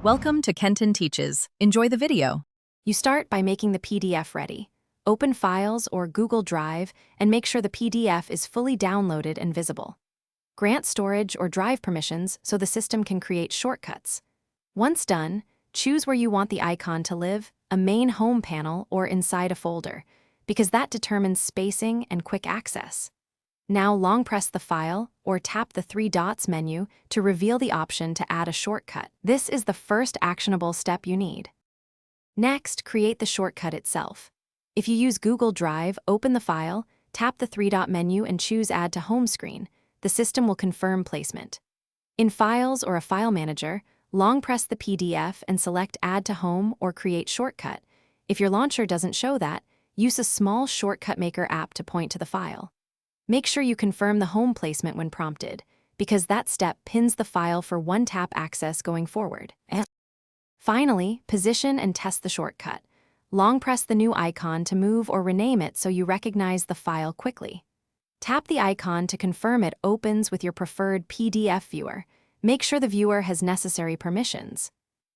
Welcome to Kenton Teaches. Enjoy the video. You start by making the PDF ready. Open Files or Google Drive and make sure the PDF is fully downloaded and visible. Grant storage or drive permissions so the system can create shortcuts. Once done, choose where you want the icon to live, a main home panel or inside a folder, because that determines spacing and quick access. Now long press the file or tap the three dots menu to reveal the option to add a shortcut. This is the first actionable step you need. Next, create the shortcut itself. If you use Google Drive, open the file, tap the three-dot menu and choose Add to Home Screen. The system will confirm placement. In Files or a file manager, long press the PDF and select Add to Home or Create Shortcut. If your launcher doesn't show that, use a small Shortcut Maker app to point to the file. Make sure you confirm the home placement when prompted, because that step pins the file for one-tap access going forward. Finally, position and test the shortcut. Long press the new icon to move or rename it so you recognize the file quickly. Tap the icon to confirm it opens with your preferred PDF viewer. Make sure the viewer has necessary permissions.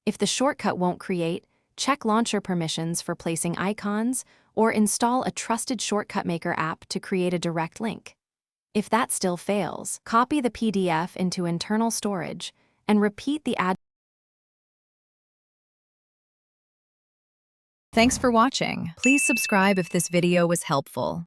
If the shortcut won't create, check launcher permissions for placing icons or install a trusted Shortcut Maker app to create a direct link. If that still fails, copy the PDF into internal storage and repeat the add. Thanks for watching. Please subscribe if this video was helpful.